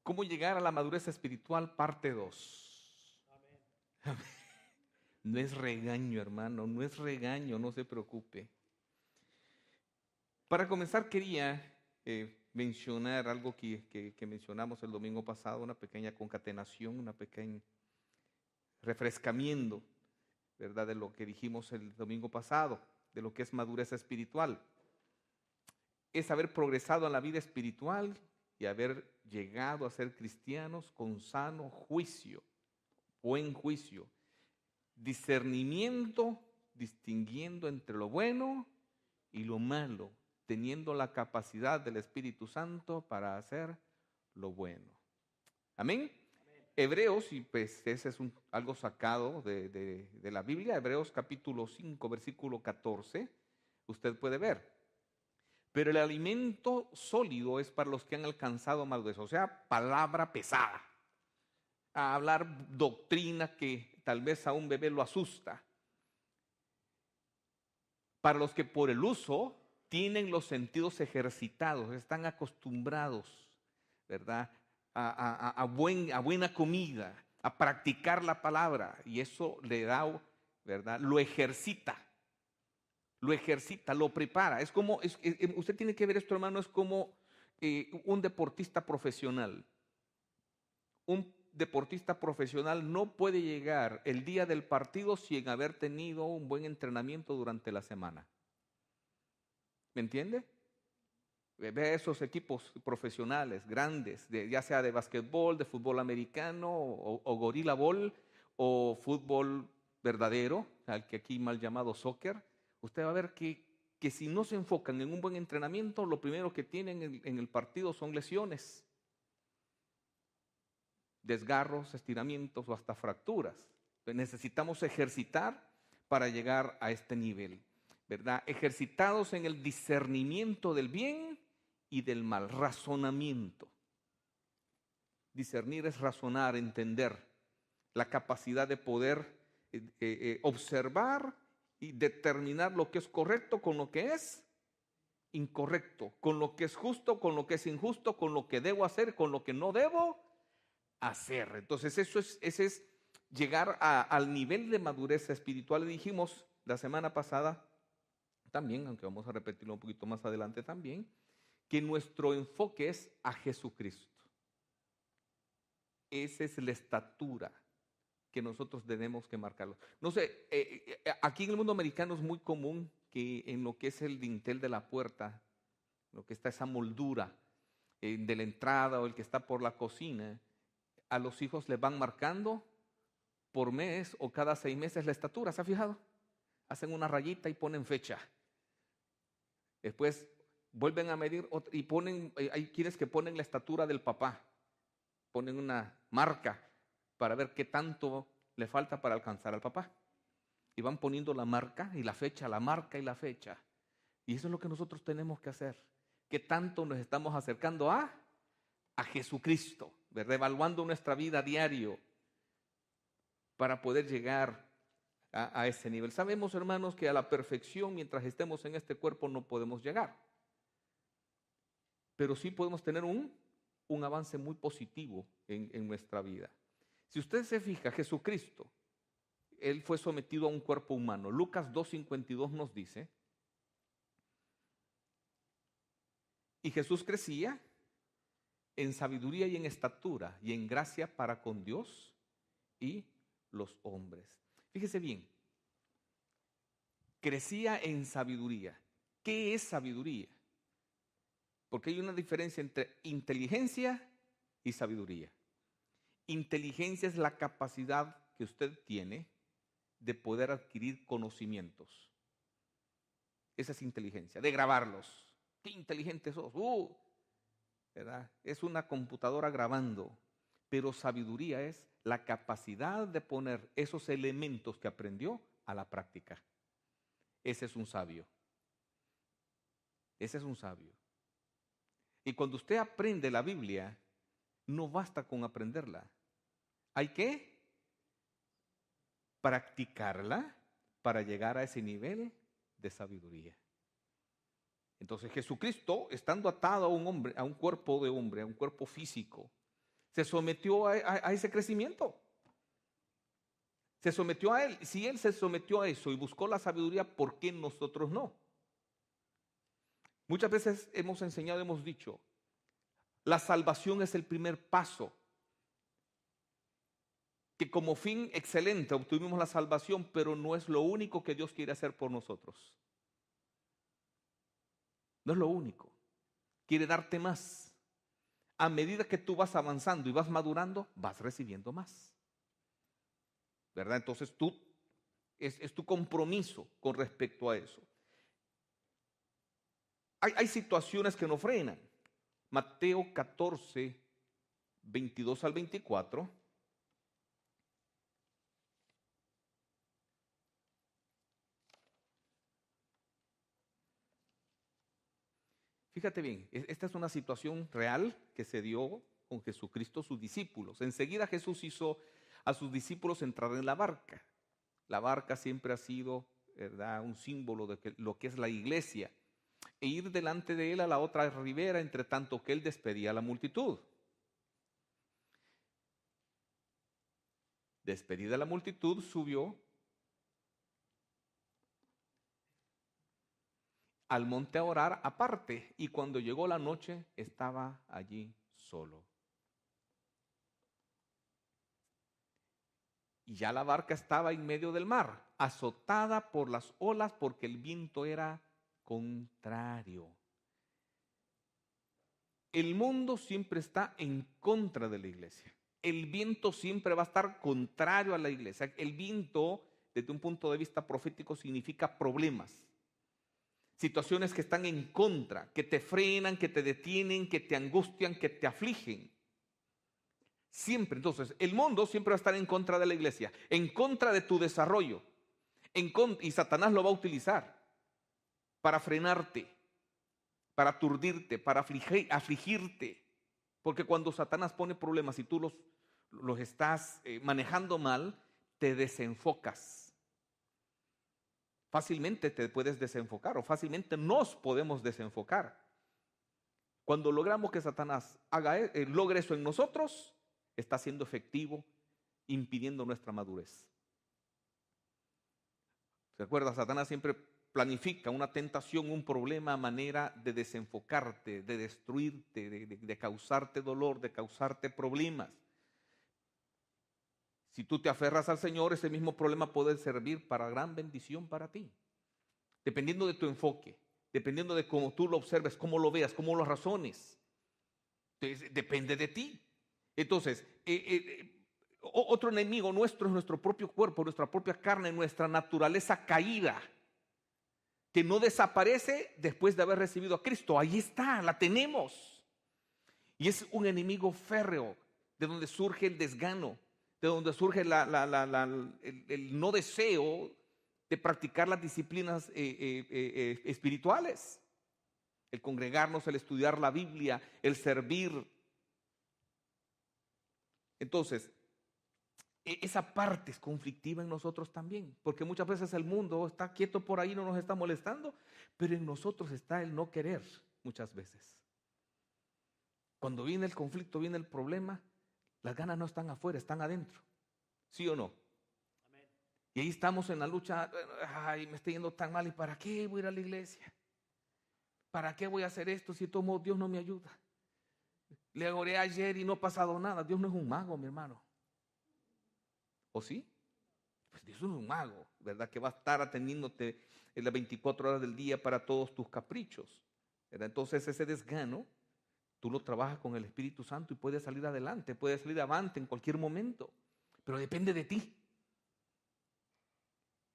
¿Cómo llegar a la madurez espiritual? Parte 2. No es regaño, hermano, no es regaño, no se preocupe. Para comenzar, quería mencionar algo que mencionamos el domingo pasado, una pequeña concatenación, una pequeña refrescamiento, ¿verdad?, de lo que dijimos el domingo pasado, de lo que es madurez espiritual. Es haber progresado en la vida espiritual y haber llegado a ser cristianos con sano juicio, buen juicio, discernimiento, distinguiendo entre lo bueno y lo malo, teniendo la capacidad del Espíritu Santo para hacer lo bueno. Amén. Hebreos, y pues ese es algo sacado de la Biblia, Hebreos capítulo 5, versículo 14, usted puede ver. Pero el alimento sólido es para los que han alcanzado madurez, o sea, palabra pesada. A hablar doctrina que tal vez a un bebé lo asusta. Para los que por el uso tienen los sentidos ejercitados, están acostumbrados, ¿verdad?, a buena comida, a practicar la palabra, y eso le da, ¿verdad?, lo ejercita, lo prepara. Es como, usted tiene que ver esto, hermano, es como un deportista profesional. Un deportista profesional no puede llegar el día del partido sin haber tenido un buen entrenamiento durante la semana. ¿Me entiende? Ve esos equipos profesionales grandes, ya sea de básquetbol, de fútbol americano o gorila ball o fútbol verdadero, al que aquí mal llamado soccer. Usted va a ver que si no se enfocan en un buen entrenamiento, lo primero que tienen en el partido son lesiones, desgarros, estiramientos o hasta fracturas. Entonces necesitamos ejercitar para llegar a este nivel, ¿verdad? Ejercitados en el discernimiento del bien y del mal, razonamiento. Discernir es razonar, entender, la capacidad de poder observar y determinar lo que es correcto con lo que es incorrecto, con lo que es justo, con lo que es injusto, con lo que debo hacer, con lo que no debo hacer. Entonces ese es llegar al nivel de madurez espiritual. Dijimos la semana pasada también, aunque vamos a repetirlo un poquito más adelante también, que nuestro enfoque es a Jesucristo. Esa es la estatura que nosotros tenemos que marcarlo. No sé, aquí en el mundo americano es muy común que en lo que es el dintel de la puerta, lo que está esa moldura de la entrada o el que está por la cocina, a los hijos les van marcando por mes o cada 6 meses la estatura, ¿se ha fijado? Hacen una rayita y ponen fecha. Después vuelven a medir y ponen, hay quienes que ponen la estatura del papá, ponen una marca para ver qué tanto le falta para alcanzar al papá. Y van poniendo la marca y la fecha, la marca y la fecha. Y eso es lo que nosotros tenemos que hacer. ¿Qué tanto nos estamos acercando a Jesucristo? ¿Verdad? Evaluando nuestra vida a diario para poder llegar a ese nivel. Sabemos, hermanos, que a la perfección, mientras estemos en este cuerpo, no podemos llegar. Pero sí podemos tener un avance muy positivo en nuestra vida. Si usted se fija, Jesucristo, Él fue sometido a un cuerpo humano. Lucas 2:52 nos dice, y Jesús crecía en sabiduría y en estatura y en gracia para con Dios y los hombres. Fíjese bien, crecía en sabiduría. ¿Qué es sabiduría? Porque hay una diferencia entre inteligencia y sabiduría. Inteligencia es la capacidad que usted tiene de poder adquirir conocimientos. Esa es inteligencia, de grabarlos. ¡Qué inteligente sos! ¿Verdad? Es una computadora grabando. Pero sabiduría es la capacidad de poner esos elementos que aprendió a la práctica. Ese es un sabio. Ese es un sabio. Y cuando usted aprende la Biblia, no basta con aprenderla. Hay que practicarla para llegar a ese nivel de sabiduría. Entonces Jesucristo, estando atado a un hombre, a un cuerpo de hombre, a un cuerpo físico, Se sometió a ese crecimiento. Se sometió a él. Si él se sometió a eso y buscó la sabiduría, ¿por qué nosotros no? Muchas veces hemos enseñado, hemos dicho, la salvación es el primer paso. Que como fin excelente obtuvimos la salvación, pero no es lo único que Dios quiere hacer por nosotros. No es lo único. Quiere darte más. A medida que tú vas avanzando y vas madurando, vas recibiendo más. ¿Verdad? Entonces es tu compromiso con respecto a eso. Hay situaciones que nos frenan. Mateo 14, 22 al 24. Fíjate bien, esta es una situación real que se dio con Jesucristo, sus discípulos. Enseguida Jesús hizo a sus discípulos entrar en la barca. La barca siempre ha sido, ¿verdad?, un símbolo de lo que es la iglesia. E ir delante de él a la otra ribera, entre tanto que él despedía a la multitud. Despedida la multitud, subió al monte a orar aparte, y cuando llegó la noche estaba allí solo. Y ya la barca estaba en medio del mar, azotada por las olas porque el viento era contrario. El mundo siempre está en contra de la iglesia. El viento siempre va a estar contrario a la iglesia. El viento, desde un punto de vista profético, significa problemas. Situaciones que están en contra, que te frenan, que te detienen, que te angustian, que te afligen. Siempre, entonces, el mundo siempre va a estar en contra de la iglesia, en contra de tu desarrollo. Y Satanás lo va a utilizar para frenarte, para aturdirte, para afligirte. Porque cuando Satanás pone problemas y tú los estás manejando mal, te desenfocas. Fácilmente te puedes desenfocar o fácilmente nos podemos desenfocar. Cuando logramos que Satanás logre eso en nosotros, está siendo efectivo, impidiendo nuestra madurez. ¿Se acuerda? Satanás siempre planifica una tentación, un problema a manera de desenfocarte, de destruirte, de causarte dolor, de causarte problemas. Si tú te aferras al Señor, ese mismo problema puede servir para gran bendición para ti. Dependiendo de tu enfoque, dependiendo de cómo tú lo observes, cómo lo veas, cómo lo razones. Entonces, depende de ti. Entonces, otro enemigo nuestro es nuestro propio cuerpo, nuestra propia carne, nuestra naturaleza caída, que no desaparece después de haber recibido a Cristo. Ahí está, la tenemos. Y es un enemigo férreo, de donde surge el desgano, de donde surge el no deseo de practicar las disciplinas espirituales. El congregarnos, el estudiar la Biblia, el servir. Entonces, esa parte es conflictiva en nosotros también, porque muchas veces el mundo está quieto por ahí, no nos está molestando, pero en nosotros está el no querer muchas veces. Cuando viene el conflicto, viene el problema, las ganas no están afuera, están adentro. ¿Sí o no? Amén. Y ahí estamos en la lucha. Ay, me está yendo tan mal, ¿y para qué voy a ir a la iglesia? ¿Para qué voy a hacer esto si todo Dios no me ayuda? Le oré ayer y no ha pasado nada. Dios no es un mago, mi hermano. ¿O sí? Pues Dios no es un mago, ¿verdad? Que va a estar atendiéndote en las 24 horas del día para todos tus caprichos, ¿verdad? Entonces ese desgano, tú lo trabajas con el Espíritu Santo y puedes salir adelante, puedes salir avante en cualquier momento. Pero depende de ti.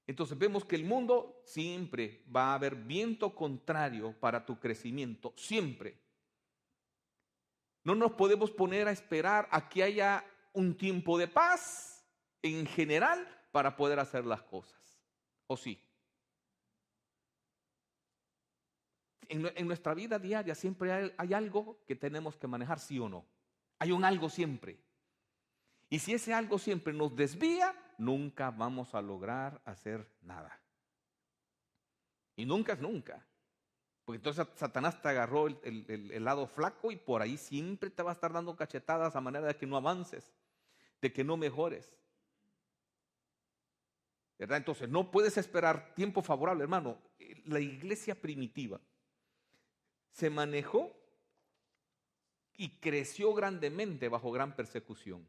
Entonces vemos que el mundo siempre va a haber viento contrario para tu crecimiento, siempre. No nos podemos poner a esperar a que haya un tiempo de paz en general para poder hacer las cosas. ¿O sí? En nuestra vida diaria siempre hay algo que tenemos que manejar, ¿sí o no? Hay un algo siempre. Y si ese algo siempre nos desvía, nunca vamos a lograr hacer nada. Y nunca es nunca. Porque entonces Satanás te agarró el lado flaco y por ahí siempre te va a estar dando cachetadas a manera de que no avances, de que no mejores. ¿Verdad? Entonces no puedes esperar tiempo favorable, hermano. La iglesia primitiva se manejó y creció grandemente bajo gran persecución.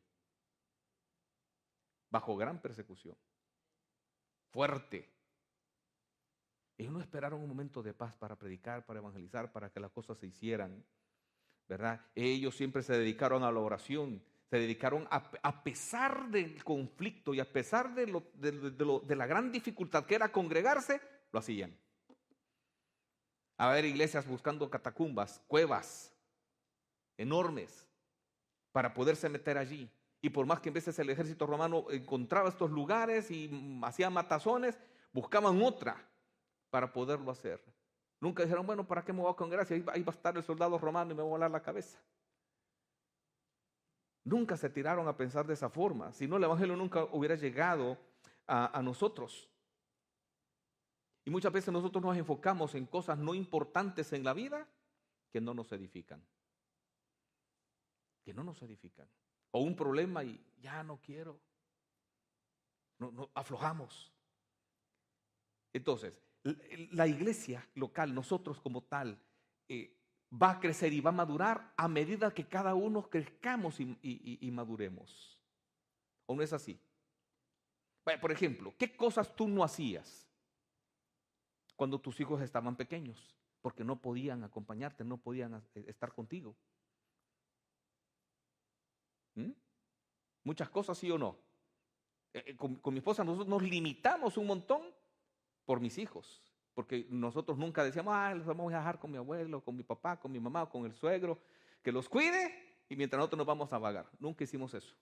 Bajo gran persecución. Fuerte. Ellos no esperaron un momento de paz para predicar, para evangelizar, para que las cosas se hicieran, ¿verdad? Ellos siempre se dedicaron a la oración, se dedicaron a pesar del conflicto y a pesar de la gran dificultad que era congregarse, lo hacían. A ver, iglesias buscando catacumbas, cuevas enormes para poderse meter allí. Y por más que en veces el ejército romano encontraba estos lugares y hacía matazones, buscaban otra para poderlo hacer. Nunca dijeron, bueno, ¿para qué me voy a congregar? Ahí va a estar el soldado romano y me va a volar la cabeza. Nunca se tiraron a pensar de esa forma. Si no, el evangelio nunca hubiera llegado a nosotros. Y muchas veces nosotros nos enfocamos en cosas no importantes en la vida que no nos edifican. Que no nos edifican. O un problema y ya no quiero. No, aflojamos. Entonces, la iglesia local, nosotros como tal, va a crecer y va a madurar a medida que cada uno crezcamos y maduremos. ¿O no es así? Por ejemplo, ¿qué cosas tú no hacías cuando tus hijos estaban pequeños? Porque no podían acompañarte, no podían estar contigo. Muchas cosas, ¿sí o no? Con mi esposa nosotros nos limitamos un montón por mis hijos. Porque nosotros nunca decíamos, los vamos a dejar con mi abuelo, con mi papá, con mi mamá, con el suegro, que los cuide y mientras nosotros nos vamos a vagar. Nunca hicimos eso.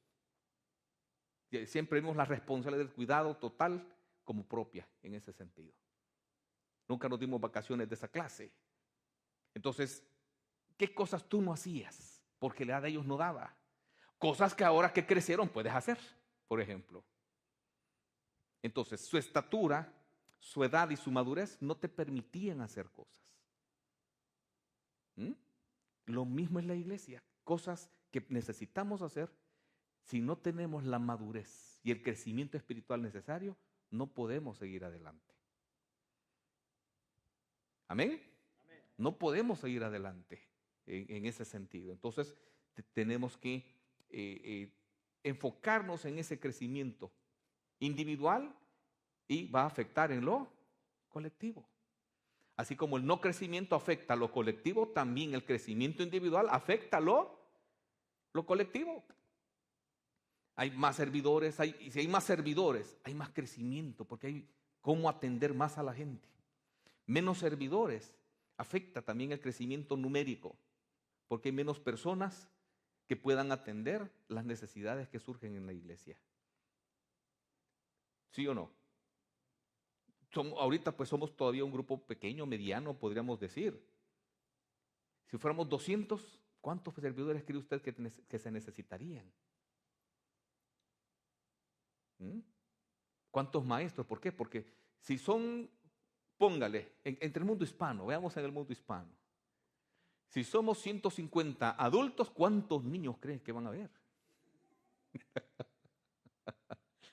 Siempre vimos la responsabilidad del cuidado total como propia en ese sentido. Nunca nos dimos vacaciones de esa clase. Entonces, ¿qué cosas tú no hacías? Porque la edad de ellos no daba. Cosas que ahora que crecieron puedes hacer, por ejemplo. Entonces, su estatura, su edad y su madurez no te permitían hacer cosas. Lo mismo es la iglesia. Cosas que necesitamos hacer, si no tenemos la madurez y el crecimiento espiritual necesario, no podemos seguir adelante. ¿Amén? Amén. No podemos seguir adelante en ese sentido. Entonces, tenemos que enfocarnos en ese crecimiento individual y va a afectar en lo colectivo. Así como el no crecimiento afecta a lo colectivo, también el crecimiento individual afecta a lo colectivo. Hay más servidores, y si hay más servidores, hay más crecimiento, porque hay cómo atender más a la gente. Menos servidores afecta también el crecimiento numérico, porque hay menos personas que puedan atender las necesidades que surgen en la iglesia. ¿Sí o no? Ahorita pues somos todavía un grupo pequeño, mediano, podríamos decir. Si fuéramos 200, ¿cuántos servidores cree usted que se necesitarían? ¿Cuántos maestros? ¿Por qué? Porque si son, póngale, entre el mundo hispano, veamos en el mundo hispano. Si somos 150 adultos, ¿cuántos niños creen que van a haber?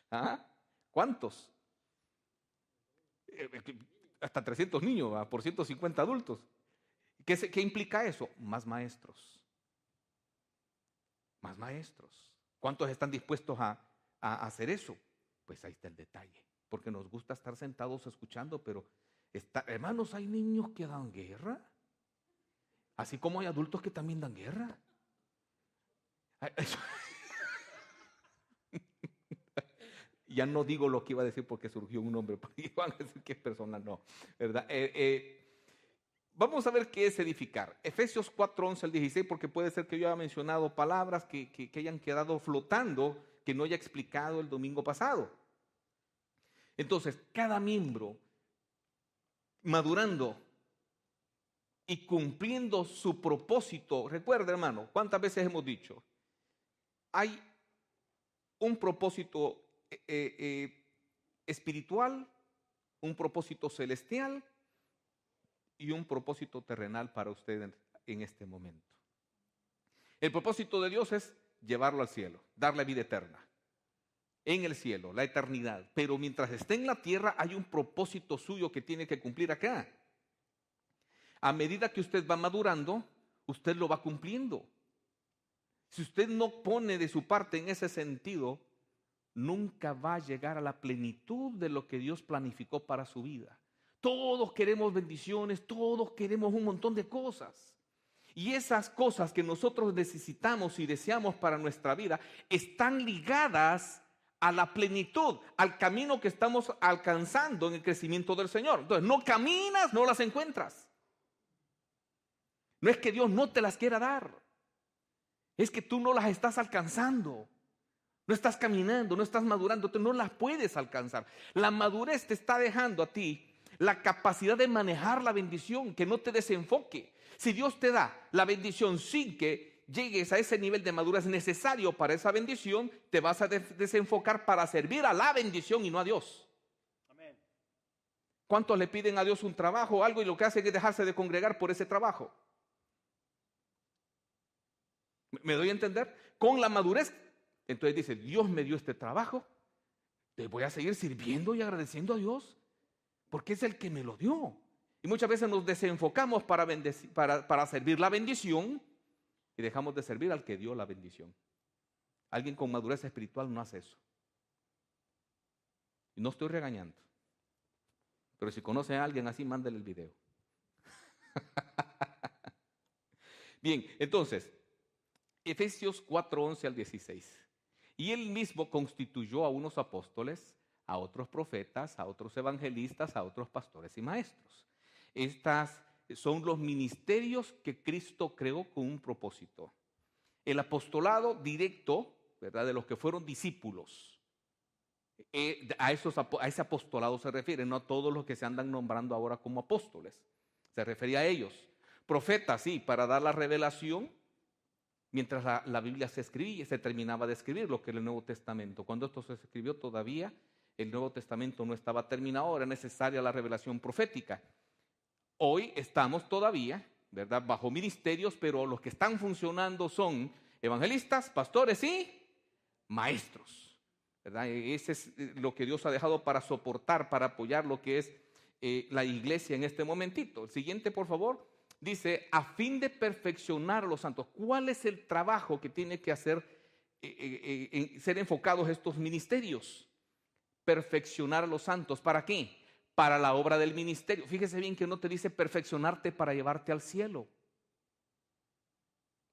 ¿Ah? ¿Cuántos? Hasta 300 niños, ¿va? Por 150 adultos. ¿Qué implica eso? Más maestros. Más maestros. ¿Cuántos están dispuestos a hacer eso? Pues ahí está el detalle. Porque nos gusta estar sentados escuchando, pero hermanos, hay niños que dan guerra. Así como hay adultos que también dan guerra. Ya no digo lo que iba a decir porque surgió un nombre, porque iban a decir que es persona, no, ¿verdad? Vamos a ver qué es edificar. Efesios 4, 11 al 16, porque puede ser que yo haya mencionado palabras que hayan quedado flotando, que no haya explicado el domingo pasado. Entonces, cada miembro madurando y cumpliendo su propósito. Recuerda, hermano, ¿cuántas veces hemos dicho? Hay un propósito espiritual, un propósito celestial y un propósito terrenal para usted en este momento. El propósito de Dios es llevarlo al cielo, darle vida eterna. En el cielo, la eternidad. Pero mientras esté en la tierra hay un propósito suyo que tiene que cumplir acá. A medida que usted va madurando, usted lo va cumpliendo. Si usted no pone de su parte en ese sentido, nunca va a llegar a la plenitud de lo que Dios planificó para su vida. Todos queremos bendiciones, todos queremos un montón de cosas. Y esas cosas que nosotros necesitamos y deseamos para nuestra vida están ligadas a la plenitud, al camino que estamos alcanzando en el crecimiento del Señor. Entonces, no caminas, no las encuentras. No es que Dios no te las quiera dar, es que tú no las estás alcanzando. No estás caminando, no estás madurando, tú no las puedes alcanzar. La madurez te está dejando a ti la capacidad de manejar la bendición, que no te desenfoque. Si Dios te da la bendición sin que llegues a ese nivel de madurez necesario para esa bendición, te vas a desenfocar para servir a la bendición y no a Dios. Amén. ¿Cuántos le piden a Dios un trabajo o algo y lo que hacen es dejarse de congregar por ese trabajo? ¿Me doy a entender? Con la madurez, entonces dice, Dios me dio este trabajo, te voy a seguir sirviendo y agradeciendo a Dios, porque es el que me lo dio. Y muchas veces nos desenfocamos para servir la bendición y dejamos de servir al que dio la bendición. Alguien con madurez espiritual no hace eso. Y no estoy regañando. Pero si conoce a alguien así, mándele el video. Bien, entonces, Efesios 4, 11 al 16. Y él mismo constituyó a unos apóstoles, a otros profetas, a otros evangelistas, a otros pastores y maestros. Estas son los ministerios que Cristo creó con un propósito. El apostolado directo, ¿verdad?, de los que fueron discípulos. A ese apostolado se refiere, no a todos los que se andan nombrando ahora como apóstoles. Se refería a ellos. Profetas, sí, para dar la revelación, mientras la Biblia se escribía, se terminaba de escribir lo que es el Nuevo Testamento. Cuando esto se escribió todavía, el Nuevo Testamento no estaba terminado, era necesaria la revelación profética. Hoy estamos todavía, ¿verdad?, bajo ministerios, pero los que están funcionando son evangelistas, pastores y maestros, ¿verdad? Ese es lo que Dios ha dejado para soportar, para apoyar lo que es la iglesia en este momentito. El siguiente, por favor, dice, a fin de perfeccionar a los santos. ¿Cuál es el trabajo que tiene que hacer, ser enfocados estos ministerios? Perfeccionar a los santos. ¿Para qué? Para la obra del ministerio. Fíjese bien que no te dice perfeccionarte para llevarte al cielo.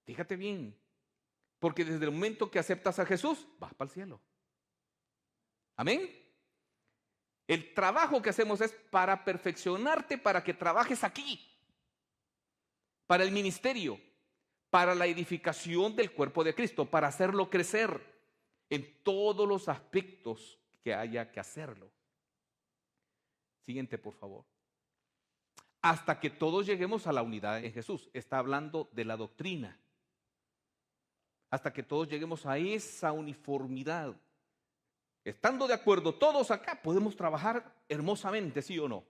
Fíjate bien. Porque desde el momento que aceptas a Jesús, vas para el cielo. Amén. El trabajo que hacemos es para perfeccionarte, para que trabajes aquí. Para el ministerio. Para la edificación del cuerpo de Cristo. Para hacerlo crecer en todos los aspectos que haya que hacerlo. Siguiente, por favor. Hasta que todos lleguemos a la unidad en Jesús. Está hablando de la doctrina. Hasta que todos lleguemos a esa uniformidad. Estando de acuerdo todos acá, podemos trabajar hermosamente, ¿sí o no?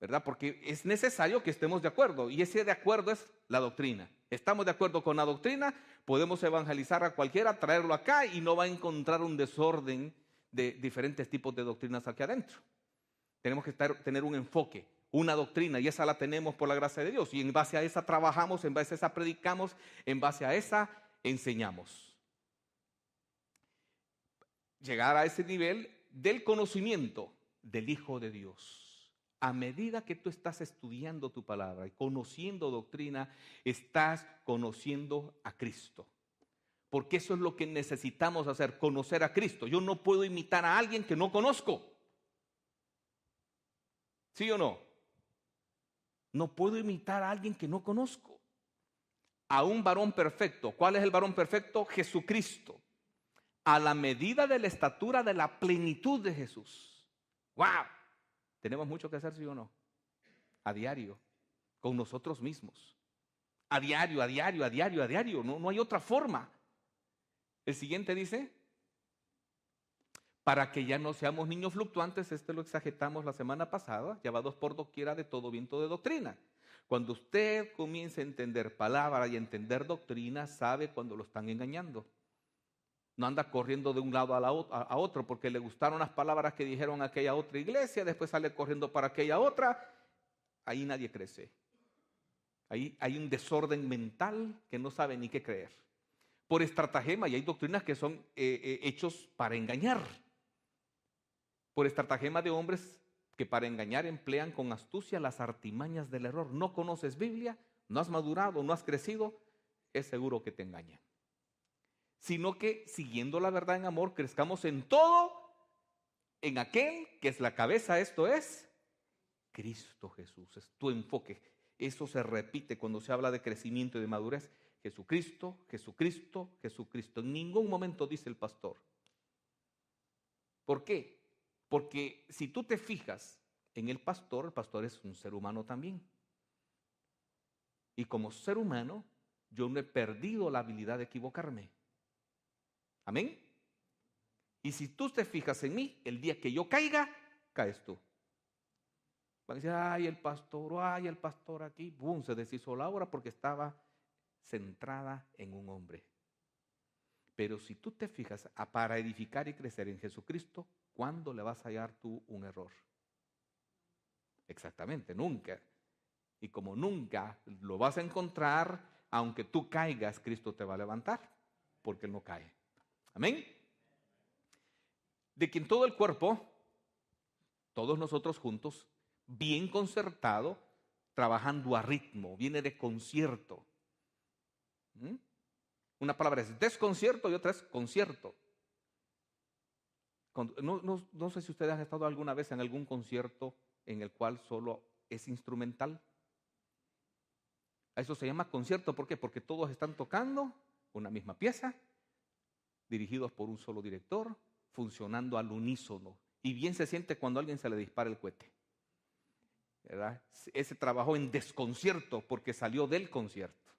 ¿Verdad? Porque es necesario que estemos de acuerdo. Y ese de acuerdo es la doctrina. Estamos de acuerdo con la doctrina, podemos evangelizar a cualquiera, traerlo acá y no va a encontrar un desorden de diferentes tipos de doctrinas aquí adentro. Tenemos que tener un enfoque, una doctrina, y esa la tenemos por la gracia de Dios. Y en base a esa trabajamos, en base a esa predicamos, en base a esa enseñamos. Llegar a ese nivel del conocimiento del Hijo de Dios. A medida que tú estás estudiando tu palabra y conociendo doctrina, estás conociendo a Cristo. Porque eso es lo que necesitamos hacer, conocer a Cristo. Yo no puedo imitar a alguien que no conozco. ¿Sí o no? No puedo imitar a alguien que no conozco. A un varón perfecto. ¿Cuál es el varón perfecto? Jesucristo. A la medida de la estatura de la plenitud de Jesús. ¡Wow! Tenemos mucho que hacer, ¿sí o no? A diario. Con nosotros mismos. A diario, a diario, a diario, a diario. No hay otra forma. El siguiente dice, para que ya no seamos niños fluctuantes. Lo exagetamos la semana pasada, llevados por doquiera de todo viento de doctrina. Cuando usted comience a entender palabra y a entender doctrina, sabe cuando lo están engañando. No anda corriendo de un lado a otro porque le gustaron las palabras que dijeron aquella otra iglesia, después sale corriendo para aquella otra. Ahí nadie crece. Ahí hay un desorden mental que no sabe ni qué creer. Por estratagema, y hay doctrinas que son hechos para engañar. Por estratagema de hombres que para engañar emplean con astucia las artimañas del error. No conoces Biblia, no has madurado, no has crecido, es seguro que te engañan. Sino que siguiendo la verdad en amor, crezcamos en todo, en aquel que es la cabeza, esto es Cristo Jesús. Es tu enfoque. Eso se repite cuando se habla de crecimiento y de madurez. Jesucristo, Jesucristo, Jesucristo. En ningún momento dice el pastor. ¿Por qué? Porque si tú te fijas en el pastor es un ser humano también. Y como ser humano, yo no he perdido la habilidad de equivocarme. Amén. Y si tú te fijas en mí, el día que yo caiga, caes tú. Van a decir, ay, el pastor aquí. Boom, se deshizo la obra porque estaba centrada en un hombre. Pero si tú te fijas, para edificar y crecer en Jesucristo, ¿cuándo le vas a hallar tú un error? Exactamente, nunca. Y como nunca lo vas a encontrar, aunque tú caigas, Cristo te va a levantar, porque Él no cae. Amén. De que en todo el cuerpo, todos nosotros juntos, bien concertado, trabajando a ritmo, viene de concierto. Una palabra es desconcierto y otra es concierto. No sé si ustedes han estado alguna vez en algún concierto en el cual solo es instrumental. A eso se llama concierto. ¿Por qué? Porque todos están tocando una misma pieza, dirigidos por un solo director, funcionando al unísono. Y bien se siente cuando a alguien se le dispara el cohete, ¿verdad? Ese trabajó en desconcierto porque salió del concierto.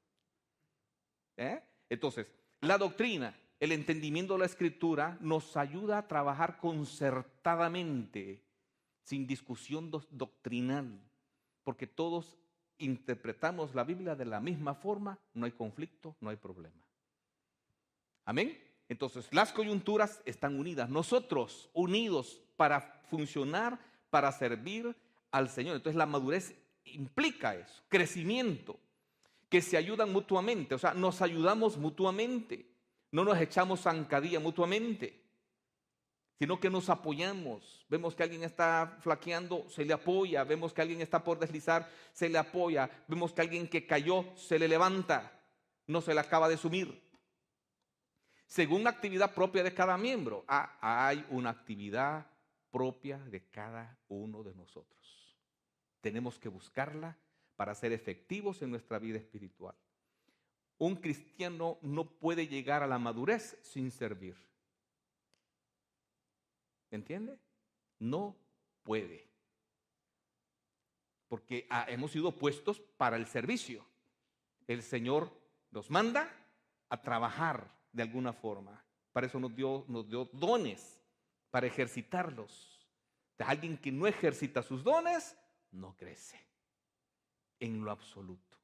Entonces, la doctrina, el entendimiento de la Escritura nos ayuda a trabajar concertadamente, sin discusión doctrinal, porque todos interpretamos la Biblia de la misma forma, no hay conflicto, no hay problema. Amén. Entonces, las coyunturas están unidas, nosotros unidos para funcionar, para servir al Señor. Entonces, la madurez implica eso, crecimiento, que se ayudan mutuamente, o sea, nos ayudamos mutuamente, no nos echamos zancadilla mutuamente, sino que nos apoyamos. Vemos que alguien está flaqueando, se le apoya. Vemos que alguien está por deslizar, se le apoya. Vemos que alguien que cayó, se le levanta, no se le acaba de sumir. Según la actividad propia de cada miembro. Hay una actividad propia de cada uno de nosotros. Tenemos que buscarla para ser efectivos en nuestra vida espiritual. Un cristiano no puede llegar a la madurez sin servir. ¿Entiende? No puede. Porque hemos sido puestos para el servicio. El Señor nos manda a trabajar de alguna forma. Para eso nos dio dones, para ejercitarlos. Alguien que no ejercita sus dones, no crece en lo absoluto.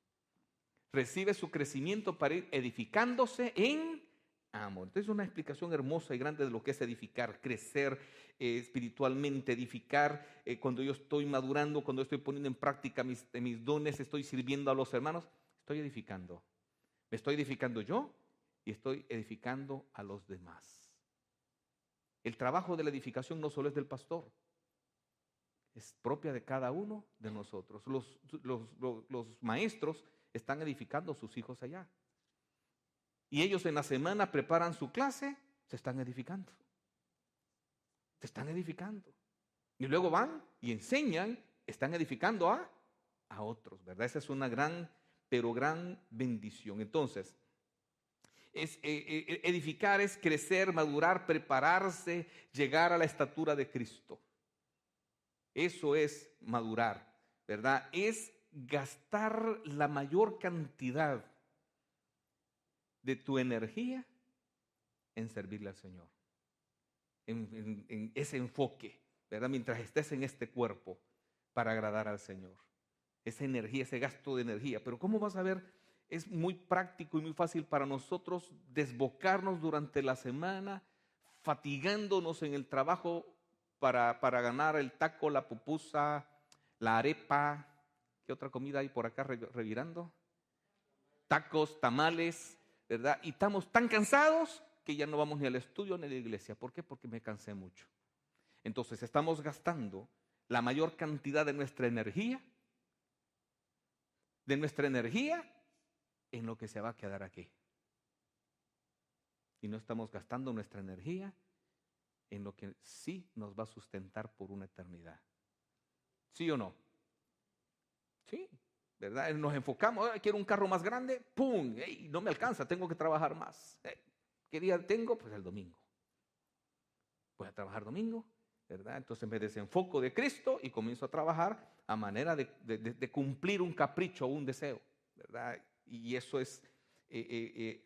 Recibe su crecimiento para ir edificándose en amor. Entonces es una explicación hermosa y grande de lo que es edificar, crecer espiritualmente, edificar cuando yo estoy madurando, cuando estoy poniendo en práctica mis dones, estoy sirviendo a los hermanos, estoy edificando. Me estoy edificando yo y estoy edificando a los demás. El trabajo de la edificación no solo es del pastor, es propia de cada uno de nosotros. Los maestros están edificando a sus hijos allá. Y ellos en la semana preparan su clase, se están edificando. Se están edificando. Y luego van y enseñan, están edificando a otros, ¿verdad? Esa es una gran, pero gran bendición. Entonces, edificar es crecer, madurar, prepararse, llegar a la estatura de Cristo. Eso es madurar, ¿verdad? Es gastar la mayor cantidad de tu energía en servirle al Señor. en ese enfoque, ¿verdad? Mientras estés en este cuerpo para agradar al Señor. Esa energía, ese gasto de energía. Pero ¿cómo vas a ver? Es muy práctico y muy fácil para nosotros desbocarnos durante la semana, fatigándonos en el trabajo para ganar el taco, la pupusa, la arepa. ¿Qué otra comida hay por acá revirando? Tacos, tamales, ¿verdad? Y estamos tan cansados que ya no vamos ni al estudio ni a la iglesia. ¿Por qué? Porque me cansé mucho. Entonces estamos gastando la mayor cantidad de nuestra energía en lo que se va a quedar aquí. Y no estamos gastando nuestra energía en lo que sí nos va a sustentar por una eternidad. ¿Sí o no? Sí, ¿verdad? Nos enfocamos, quiero un carro más grande, ¡pum! ¡Ey! No me alcanza, tengo que trabajar más. ¿Qué día tengo? Pues el domingo. Voy a trabajar domingo, ¿verdad? Entonces me desenfoco de Cristo y comienzo a trabajar a manera de cumplir un capricho o un deseo, ¿verdad? Y eso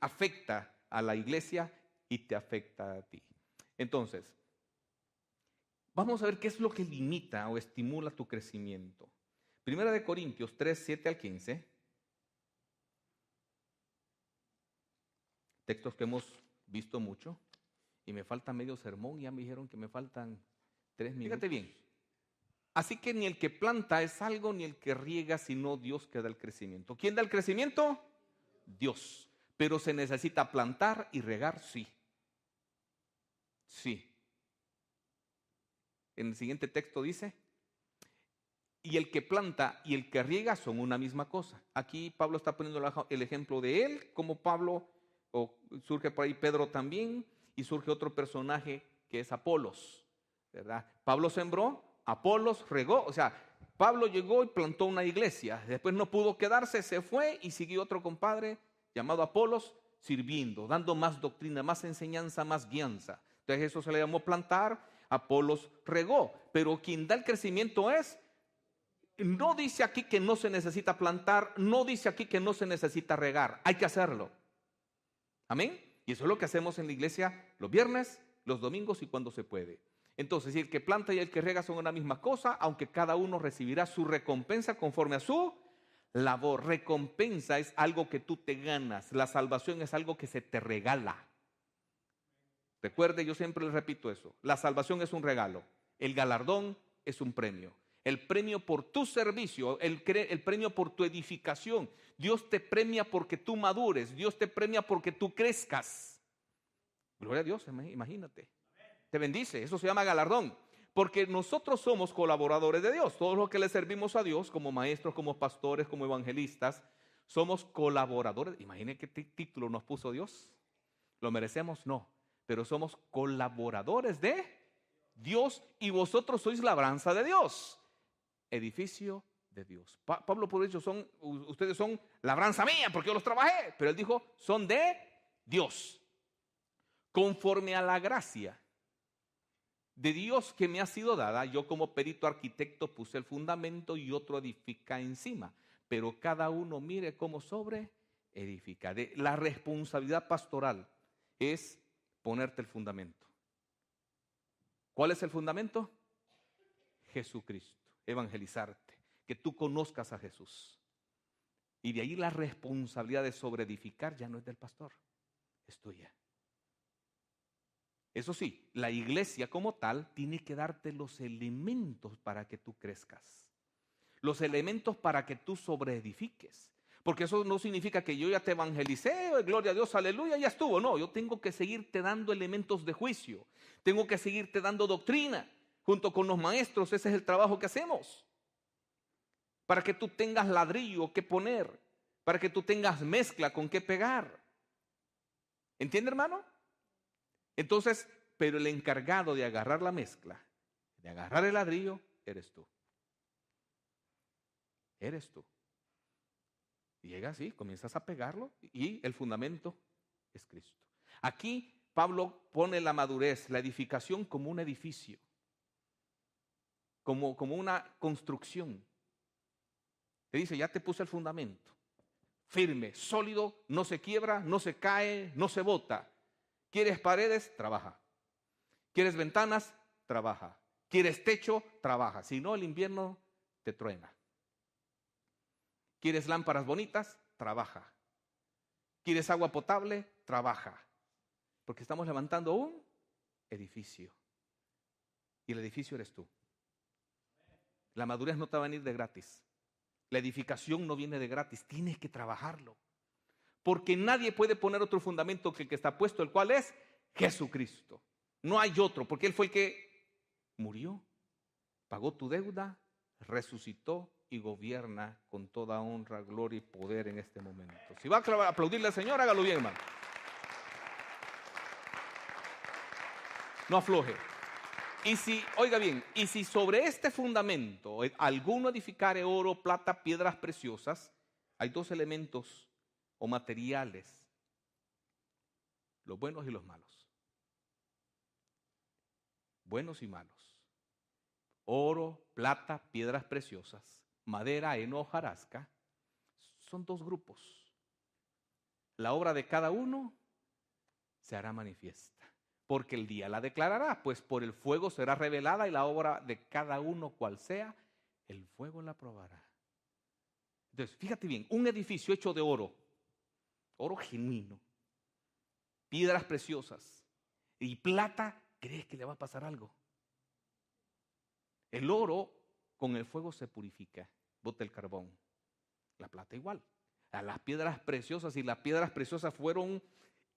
afecta a la iglesia y te afecta a ti. Entonces, vamos a ver qué es lo que limita o estimula tu crecimiento. Primera de Corintios 3, 7 al 15. Textos que hemos visto mucho. Y me falta medio sermón, ya me dijeron que me faltan 3 minutos. Fíjate bien. Así que ni el que planta es algo, ni el que riega, sino Dios que da el crecimiento. ¿Quién da el crecimiento? Dios. Pero se necesita plantar y regar, sí. Sí. En el siguiente texto dice, y el que planta y el que riega son una misma cosa. Aquí Pablo está poniendo el ejemplo de él, como Pablo, o surge por ahí Pedro también, y surge otro personaje que es Apolos, ¿verdad? Pablo sembró, Apolos regó, o sea, Pablo llegó y plantó una iglesia, después no pudo quedarse, se fue y siguió otro compadre llamado Apolos sirviendo, dando más doctrina, más enseñanza, más guianza. Entonces eso se le llamó plantar, Apolos regó, pero quien da el crecimiento no dice aquí que no se necesita plantar, no dice aquí que no se necesita regar, hay que hacerlo. Amén. Y eso es lo que hacemos en la iglesia los viernes, los domingos y cuando se puede. Entonces, si el que planta y el que riega son una misma cosa, aunque cada uno recibirá su recompensa conforme a su labor. Recompensa es algo que tú te ganas, la salvación es algo que se te regala. Recuerde, yo siempre les repito eso, la salvación es un regalo, el galardón es un premio. El premio por tu servicio, el premio por tu edificación. Dios te premia porque tú madures, Dios te premia porque tú crezcas. Gloria a Dios, imagínate. Te bendice, eso se llama galardón. Porque nosotros somos colaboradores de Dios. Todos los que le servimos a Dios, como maestros, como pastores, como evangelistas, somos colaboradores. Imagine qué título nos puso Dios. ¿Lo merecemos? No. Pero somos colaboradores de Dios y vosotros sois labranza de Dios. Edificio de Dios. Pablo por eso ustedes son labranza mía porque yo los trabajé, pero él dijo son de Dios, conforme a la gracia de Dios que me ha sido dada. Yo como perito arquitecto puse el fundamento y otro edifica encima, pero cada uno mire cómo sobre edifica. La responsabilidad pastoral es ponerte el fundamento. ¿Cuál es el fundamento? Jesucristo. Evangelizarte, que tú conozcas a Jesús. Y de ahí la responsabilidad de sobreedificar ya no es del pastor, es tuya. Eso sí, la iglesia como tal tiene que darte los elementos para que tú crezcas, los elementos para que tú sobreedifiques. Porque eso no significa que yo ya te evangelicé, gloria a Dios, aleluya, ya estuvo. No, yo tengo que seguirte dando elementos de juicio, tengo que seguirte dando doctrina. Junto con los maestros, ese es el trabajo que hacemos. Para que tú tengas ladrillo que poner, para que tú tengas mezcla con qué pegar. ¿Entiende, hermano? Entonces, pero el encargado de agarrar la mezcla, de agarrar el ladrillo, eres tú. Eres tú. Y llega así, comienzas a pegarlo y el fundamento es Cristo. Aquí Pablo pone la madurez, la edificación como un edificio. Como una construcción. Te dice, ya te puse el fundamento. Firme, sólido, no se quiebra, no se cae, no se bota. ¿Quieres paredes? Trabaja. ¿Quieres ventanas? Trabaja. ¿Quieres techo? Trabaja. Si no, el invierno te truena. ¿Quieres lámparas bonitas? Trabaja. ¿Quieres agua potable? Trabaja. Porque estamos levantando un edificio. Y el edificio eres tú. La madurez no te va a venir de gratis. La edificación no viene de gratis. Tienes que trabajarlo. Porque nadie puede poner otro fundamento que el que está puesto, el cual es Jesucristo. No hay otro, porque Él fue el que murió, pagó tu deuda, resucitó y gobierna con toda honra, gloria y poder en este momento. Si va a aplaudirle al Señor, hágalo bien, hermano. No afloje. Y si, oiga bien, y si sobre este fundamento alguno edificare oro, plata, piedras preciosas, hay dos elementos o materiales, los buenos y los malos. Buenos y malos. Oro, plata, piedras preciosas, madera, heno, hojarasca, son dos grupos. La obra de cada uno se hará manifiesta, porque el día la declarará, pues por el fuego será revelada y la obra de cada uno cual sea, el fuego la probará. Entonces, fíjate bien, un edificio hecho de oro genuino, piedras preciosas y plata, ¿crees que le va a pasar algo? El oro con el fuego se purifica, bota el carbón. La plata igual. Las piedras preciosas, y las piedras preciosas fueron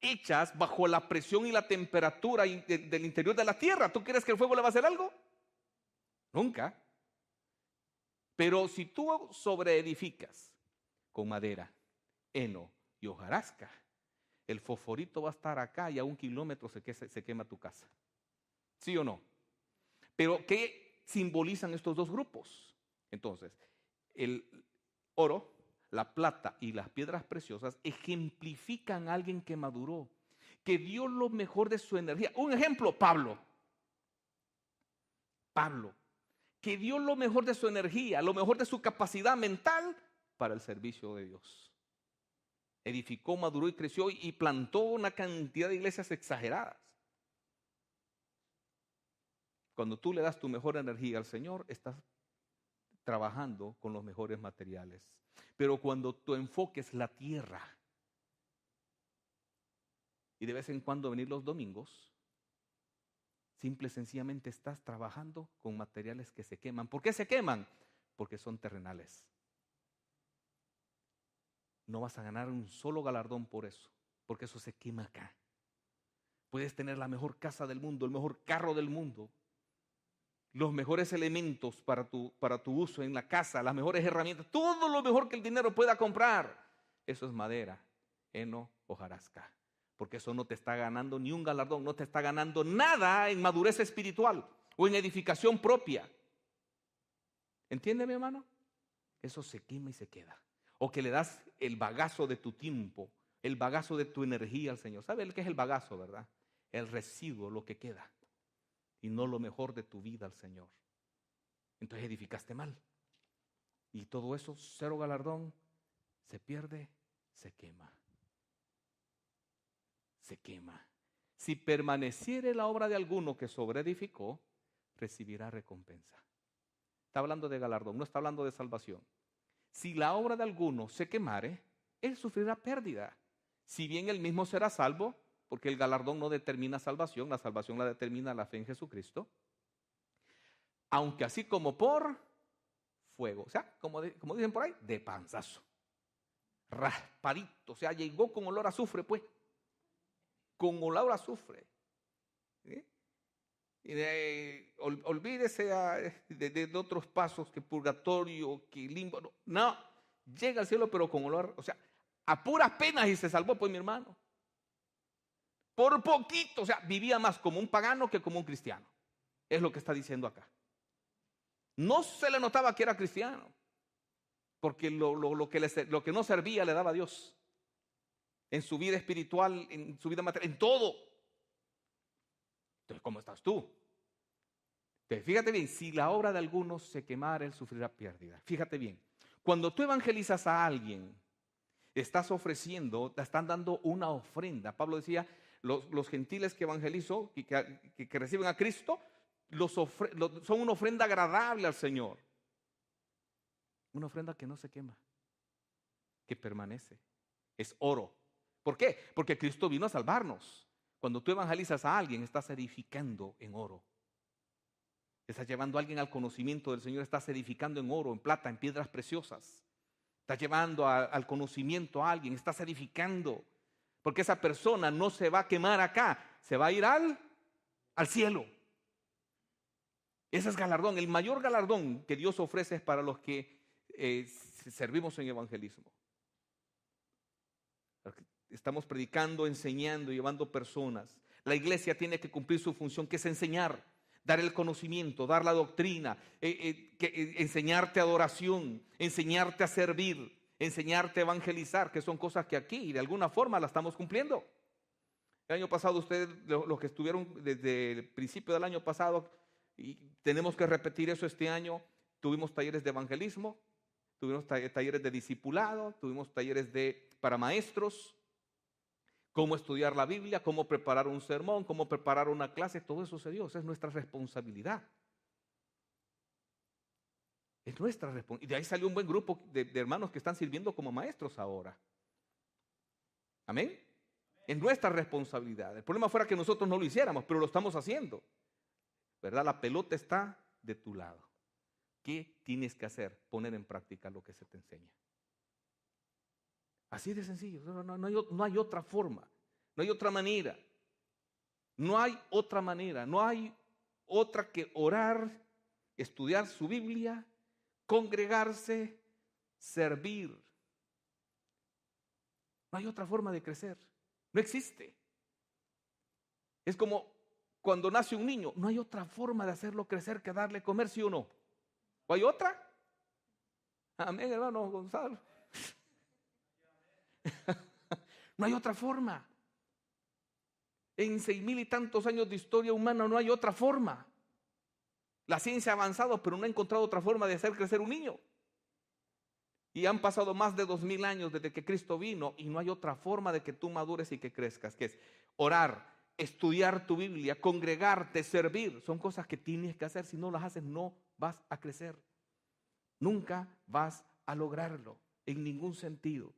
hechas bajo la presión y la temperatura del interior de la tierra. ¿Tú crees que el fuego le va a hacer algo? Nunca. Pero si tú sobreedificas con madera, heno y hojarasca, el fosforito va a estar acá y a 1 kilómetro se quema tu casa. ¿Sí o no? Pero ¿qué simbolizan estos dos grupos? Entonces, el oro, la plata y las piedras preciosas ejemplifican a alguien que maduró, que dio lo mejor de su energía. Un ejemplo, Pablo, que dio lo mejor de su energía, lo mejor de su capacidad mental para el servicio de Dios. Edificó, maduró y creció y plantó una cantidad de iglesias exageradas. Cuando tú le das tu mejor energía al Señor, estás trabajando con los mejores materiales. Pero cuando tu enfoque es la tierra y de vez en cuando venir los domingos, simple y sencillamente estás trabajando con materiales que se queman. ¿Por qué se queman? Porque son terrenales. No vas a ganar un solo galardón por eso, porque eso se quema acá. Puedes tener la mejor casa del mundo, el mejor carro del mundo, los mejores elementos para tu uso en la casa, las mejores herramientas, todo lo mejor que el dinero pueda comprar. Eso es madera, heno, hojarasca. Porque eso no te está ganando ni un galardón, no te está ganando nada en madurez espiritual o en edificación propia. ¿Entiende, mi hermano? Eso se quema y se queda. O que le das el bagazo de tu tiempo, el bagazo de tu energía al Señor. ¿Sabe qué es el bagazo, verdad? El residuo, lo que queda. Y no lo mejor de tu vida al Señor. Entonces edificaste mal. Y todo eso, cero galardón, se pierde, se quema. Se quema. Si permaneciere la obra de alguno que sobreedificó, recibirá recompensa. Está hablando de galardón, no está hablando de salvación. Si la obra de alguno se quemare, él sufrirá pérdida. Si bien él mismo será salvo, porque el galardón no determina salvación, la salvación la determina la fe en Jesucristo. Aunque así como por fuego, o sea, como dicen por ahí, de panzazo. Raspadito, o sea, llegó con olor a azufre, pues. Con olor a azufre. ¿Sí? Olvídese de otros pasos, que purgatorio, que limbo. No, llega al cielo pero con olor, o sea, a puras penas y se salvó, pues, mi hermano. Por poquito, o sea, vivía más como un pagano que como un cristiano. Es lo que está diciendo acá. No se le notaba que era cristiano, porque lo que no servía le daba a Dios. En su vida espiritual, en su vida material, en todo. Entonces, ¿cómo estás tú? Entonces, fíjate bien, si la obra de algunos se quemara, él sufrirá pérdida. Fíjate bien, cuando tú evangelizas a alguien, estás ofreciendo, te están dando una ofrenda. Pablo decía, los gentiles que evangelizo, que reciben a Cristo, son una ofrenda agradable al Señor. Una ofrenda que no se quema, que permanece. Es oro. ¿Por qué? Porque Cristo vino a salvarnos. Cuando tú evangelizas a alguien, estás edificando en oro. Estás llevando a alguien al conocimiento del Señor, estás edificando en oro, en plata, en piedras preciosas. Estás llevando al conocimiento a alguien, estás edificando. Porque esa persona no se va a quemar acá, se va a ir al cielo. Ese es galardón. El mayor galardón que Dios ofrece es para los que servimos en evangelismo. Estamos predicando, enseñando, llevando personas. La iglesia tiene que cumplir su función, que es enseñar, dar el conocimiento, dar la doctrina, enseñarte adoración, enseñarte a servir, enseñarte a evangelizar, que son cosas que aquí de alguna forma la estamos cumpliendo. El año pasado, ustedes, los que estuvieron desde el principio del año pasado, y tenemos que repetir eso este año, tuvimos talleres de evangelismo, tuvimos talleres de discipulado, tuvimos talleres para maestros, cómo estudiar la Biblia, cómo preparar un sermón, cómo preparar una clase. Todo eso se dio, esa es nuestra responsabilidad. Es nuestra responsabilidad. Y de ahí salió un buen grupo de hermanos que están sirviendo como maestros ahora. Amén. Es nuestra responsabilidad. El problema fuera que nosotros no lo hiciéramos, pero lo estamos haciendo, ¿verdad? La pelota está de tu lado. ¿Qué tienes que hacer? Poner en práctica lo que se te enseña. Así de sencillo. No hay otra forma. No hay otra manera. No hay otra manera. No hay otra que orar, estudiar su Biblia, congregarse, servir. No hay otra forma de crecer. No existe. Es como cuando nace un niño. No hay otra forma de hacerlo crecer que darle comer, ¿sí o no? ¿O hay otra? Amén, hermano Gonzalo. No hay otra forma. En 6,000 y tantos años de historia humana no hay otra forma. La ciencia ha avanzado, pero no ha encontrado otra forma de hacer crecer un niño. Y han pasado más de 2,000 años desde que Cristo vino y no hay otra forma de que tú madures y que crezcas, que es orar, estudiar tu Biblia, congregarte, servir. Son cosas que tienes que hacer. Si no las haces, no vas a crecer. Nunca vas a lograrlo en ningún sentido.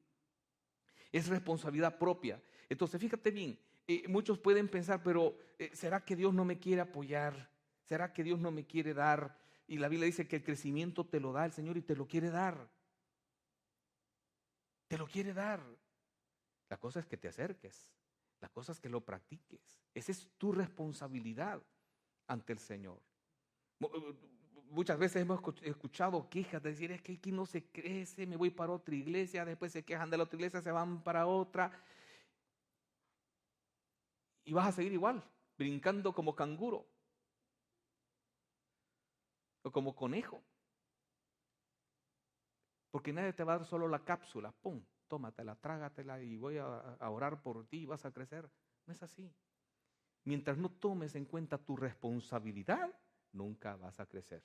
Es responsabilidad propia. Entonces, fíjate bien, muchos pueden pensar, pero ¿será que Dios no me quiere apoyar? ¿Será que Dios no me quiere dar? Y la Biblia dice que el crecimiento te lo da el Señor y te lo quiere dar. Te lo quiere dar. La cosa es que te acerques. La cosa es que lo practiques. Esa es tu responsabilidad ante el Señor. Muchas veces hemos escuchado quejas de decir, es que aquí no se crece, me voy para otra iglesia, después se quejan de la otra iglesia, se van para otra. Y vas a seguir igual, brincando como canguro o como conejo. Porque nadie te va a dar solo la cápsula, pum, tómatela, trágatela y voy a orar por ti y vas a crecer. No es así. Mientras no tomes en cuenta tu responsabilidad, nunca vas a crecer.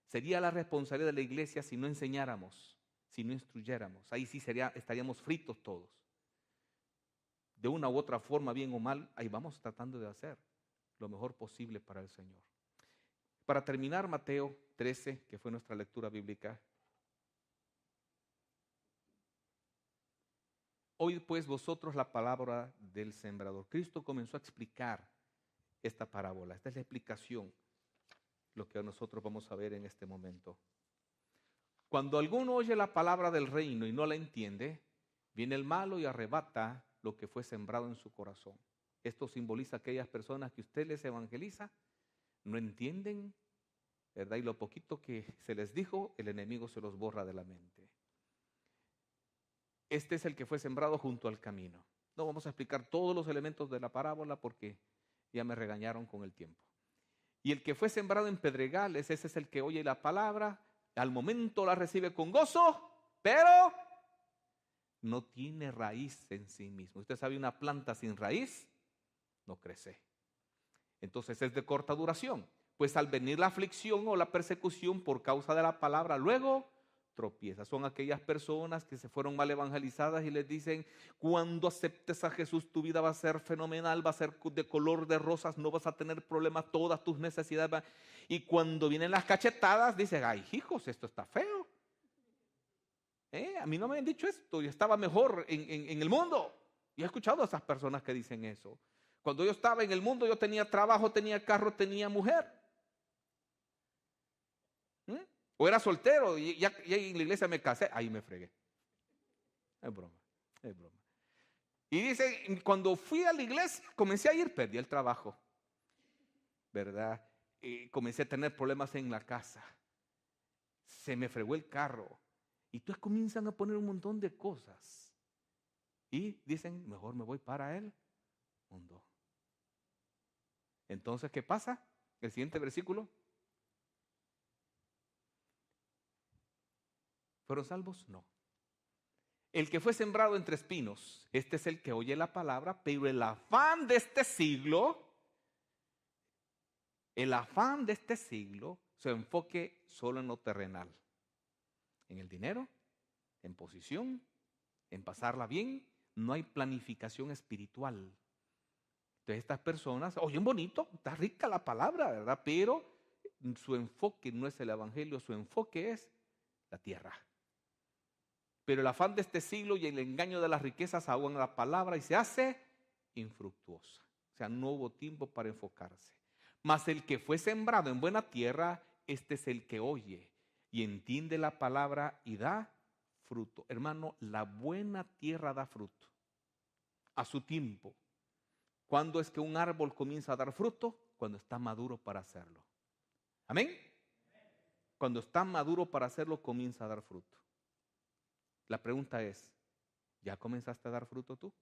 Sería la responsabilidad de la iglesia si no enseñáramos, si no instruyéramos. Ahí sí estaríamos fritos todos. De una u otra forma, bien o mal, ahí vamos tratando de hacer lo mejor posible para el Señor. Para terminar, Mateo 13, que fue nuestra lectura bíblica. Oíd pues vosotros la palabra del sembrador. Cristo comenzó a explicar esta parábola. Esta es la explicación, lo que nosotros vamos a ver en este momento. Cuando alguno oye la palabra del reino y no la entiende, viene el malo y arrebata lo que fue sembrado en su corazón. Esto simboliza a aquellas personas que usted les evangeliza, no entienden, ¿verdad? Y lo poquito que se les dijo, el enemigo se los borra de la mente. Este es el que fue sembrado junto al camino. No vamos a explicar todos los elementos de la parábola porque ya me regañaron con el tiempo. Y el que fue sembrado en pedregales, ese es el que oye la palabra, al momento la recibe con gozo, pero no tiene raíz en sí mismo. Usted sabe, una planta sin raíz no crece. Entonces es de corta duración. Pues al venir la aflicción o la persecución por causa de la palabra, luego tropieza. Son aquellas personas que se fueron mal evangelizadas y les dicen: cuando aceptes a Jesús, tu vida va a ser fenomenal, va a ser de color de rosas, no vas a tener problemas, todas tus necesidades. Y cuando vienen las cachetadas, dicen: ay, hijos, esto está feo. A mí no me han dicho esto, yo estaba mejor en el mundo. Y he escuchado a esas personas que dicen eso. Cuando yo estaba en el mundo, yo tenía trabajo, tenía carro, tenía mujer. O era soltero y ya en la iglesia me casé, ahí me fregué. Es broma, es broma. Y dice: cuando fui a la iglesia, comencé a ir, perdí el trabajo, ¿verdad? Y comencé a tener problemas en la casa. Se me fregó el carro. Y entonces comienzan a poner un montón de cosas. Y dicen: mejor me voy para el mundo. Entonces, ¿qué pasa? El siguiente versículo. ¿Fueron salvos? No. El que fue sembrado entre espinos, este es el que oye la palabra, pero el afán de este siglo, se enfoque solo en lo terrenal. En el dinero, en posición, en pasarla bien. No hay planificación espiritual. Entonces estas personas oyen bonito, está rica la palabra, ¿verdad? Pero su enfoque no es el evangelio, su enfoque es la tierra. Pero el afán de este siglo y el engaño de las riquezas ahogan la palabra y se hace infructuosa. O sea, no hubo tiempo para enfocarse. Mas el que fue sembrado en buena tierra, este es el que oye y entiende la palabra y da fruto. Hermano, la buena tierra da fruto a su tiempo. ¿Cuándo es que un árbol comienza a dar fruto? Cuando está maduro para hacerlo. ¿Amén? Cuando está maduro para hacerlo, comienza a dar fruto. La pregunta es: ¿ya comenzaste a dar fruto tú?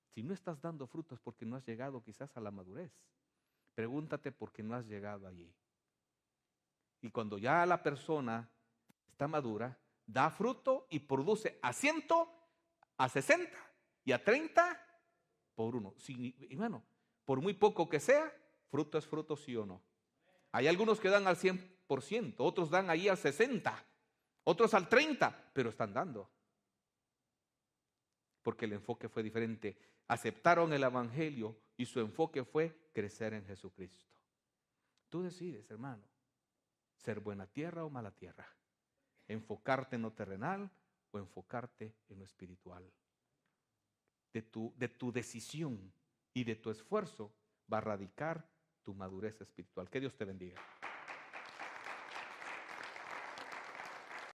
Si no estás dando fruto es porque no has llegado quizás a la madurez. Pregúntate por qué no has llegado allí. Y cuando ya la persona está madura, da fruto y produce a 100, a 60 y a 30 por uno. Y bueno, por muy poco que sea, fruto es fruto, sí o no. Hay algunos que dan al 100%, otros dan ahí al 60%, otros al 30%, pero están dando. Porque el enfoque fue diferente. Aceptaron el evangelio y su enfoque fue crecer en Jesucristo. Tú decides, hermano, ser buena tierra o mala tierra. Enfocarte en lo terrenal o enfocarte en lo espiritual. De tu decisión y de tu esfuerzo va a radicar tu madurez espiritual. Que Dios te bendiga.